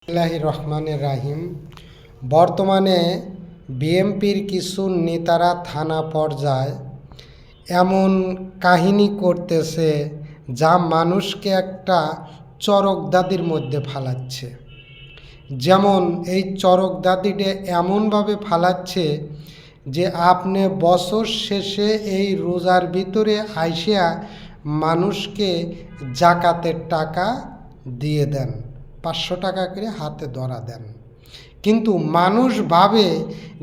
বিসমিল্লাহির রহমানির রাহিম। বর্তমানে বিএনপির কিছু নেতারা থানা পর্যায়ে এমন কাহিনী করতেছে যা মানুষকে একটা চরকদাদির মধ্যে ফালাচ্ছে। যেমন এই চরকদাদিটা এমনভাবে ফালাচ্ছে যে আপনি বছর শেষে এই রোজার ভিতরে আইসিয়া মানুষকে জাকাতের টাকা দিয়ে দেন, 500 টাকা করে হাতে ধরা দেন, কিন্তু মানুষ ভাবে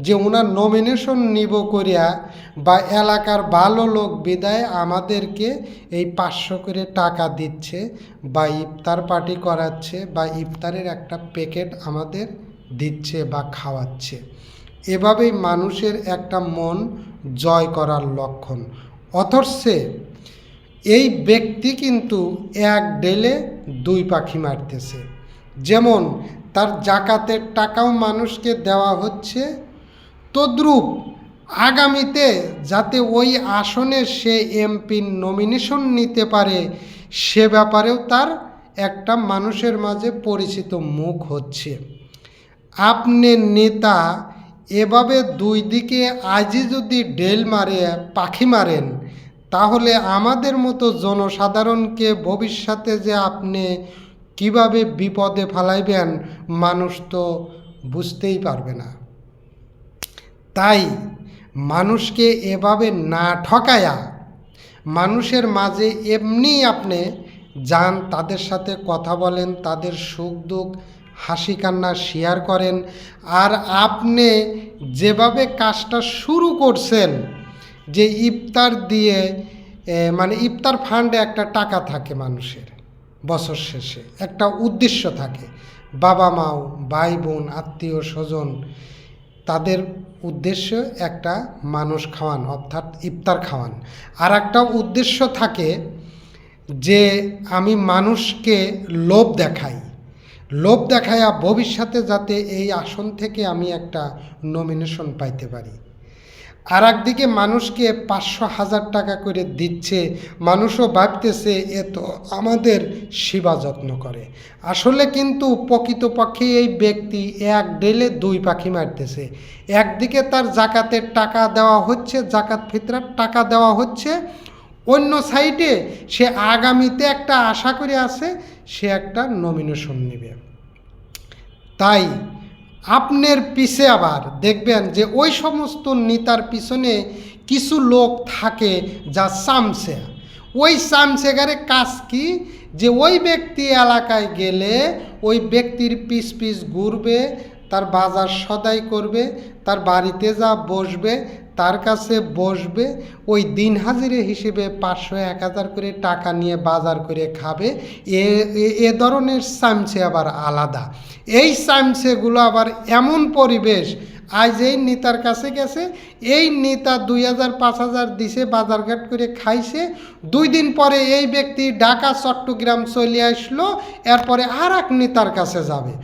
যে ওনার নমিনেশন নিব করিয়া বা এলাকার ভালো লোক বিদায় আমাদেরকে এই 500 করে টাকা দিচ্ছে বা ইফতার পার্টি করাচ্ছে বা ইফতারের একটা প্যাকেট আমাদের দিচ্ছে বা খাওয়াচ্ছে। এভাবেই মানুষের একটা মন জয় করার লক্ষণ। অথচ এই ব্যক্তি কিন্তু এক ডেলে দুই পাখি মারতেছে। যেমন তার জাকাতের টাকাও মানুষকে দেওয়া হচ্ছে, তদ্রূপ আগামীতে যাতে ওই আসনে সে এমপি নমিনেশন নিতে পারে সে ব্যাপারেও তার একটা মানুষের মাঝে পরিচিত মুখ হচ্ছে। আপনি নেতা এভাবে দুই দিকে আজই যদি ডেল মারে পাখি মারেন, তাহলে আমাদের মতো জনসাধারণকে ভবিষ্যতে যে আপনি কিভাবে বিপদে ফেলাইবেন মানুষ তো বুঝতেই পারবে না। তাই মানুষকে এভাবে না ঠকায়া মানুষের মাঝে এমনি আপনি যান, তাদের সাথে কথা বলেন, তাদের সুখ দুঃখ হাসি কান্না শেয়ার করেন। আর আপনি যেভাবে কাজটা শুরু করছেন যে ইফতার দিয়ে ইফতার ফান্ডে একটা টাকা থাকে মানুষের, বছর শেষে একটা উদ্দেশ্য থাকে, বাবা মাও ভাই বোন আত্মীয় স্বজন তাদের উদ্দেশ্য একটা মানুষ খাওয়ান অর্থাৎ ইফতার খাওয়ান। আর একটা উদ্দেশ্য থাকে যে আমি মানুষকে লোভ দেখাইয়া ভবিষ্যতে যাতে এই আসন থেকে আমি একটা নমিনেশন পাইতে পারি। আর একদিকে মানুষকে 500,000 টাকা করে দিচ্ছে, মানুষও ভাবতেছে এ তো আমাদের সেবা যত্ন করে। আসলে কিন্তু প্রকৃতপক্ষে এই ব্যক্তি এক ডেলে দুই পাখি মারতেছে। একদিকে তার জাকাতের টাকা দেওয়া হচ্ছে, জাকাত ফিতরার টাকা দেওয়া হচ্ছে, অন্য সাইডে সে আগামীতে একটা আশা করে আছে সে একটা নমিনেশন নেবে। তাই আপনার পিছে আবার দেখবেন যে ওই সমস্ত নেতার পিছনে কিছু লোক থাকে যা চামচে। ওই চামচেগারে কাজ কি, যে ওই ব্যক্তি এলাকায় গেলে ওই ব্যক্তির পিছ পিছ ঘুরবে, তার বাজার সদাই করবে, তার বাড়িতে যা বসবে, তার কাছে বসবে, ওই দিন হাজিরে হিসেবে 500-1000 করে টাকা নিয়ে বাজার করে খাবে। এ ধরনের চামচে আবার আলাদা। এই চামচেগুলো আবার এমন পরিবেশ, আজ এই নেতার কাছে গেছে, এই নেতা 2000-5000 দিছে, বাজারঘাট করে খাইছে, 2 দিন পরে এই ব্যক্তি ঢাকা চট্টগ্রাম চলে আসলো, এরপরে আর এক নেতার কাছে যাবে।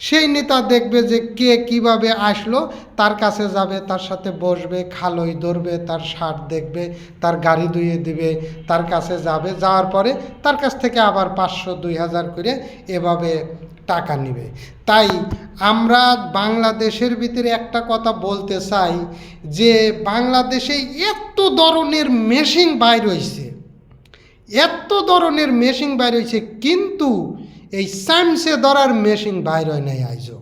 সেই নেতা দেখবে যে কে কিভাবে আসলো, তার কাছে যাবে, তার সাথে বসবে, খালই ধরবে, তার শার্ট দেখবে, তার গাড়ি ধুয়ে দিবে, তার কাছে যাবে, যাওয়ার পরে তার কাছ থেকে আবার 500-2000 করে এভাবে টাকা নেবে। তাই আমরা বাংলাদেশের ভিতরে একটা কথা বলতে চাই যে বাংলাদেশে এত ধরনের মেশিন বাইর হয়েছে, কিন্তু এই চামচে ধরার মেশিন বাইর হয় নাই আইজও।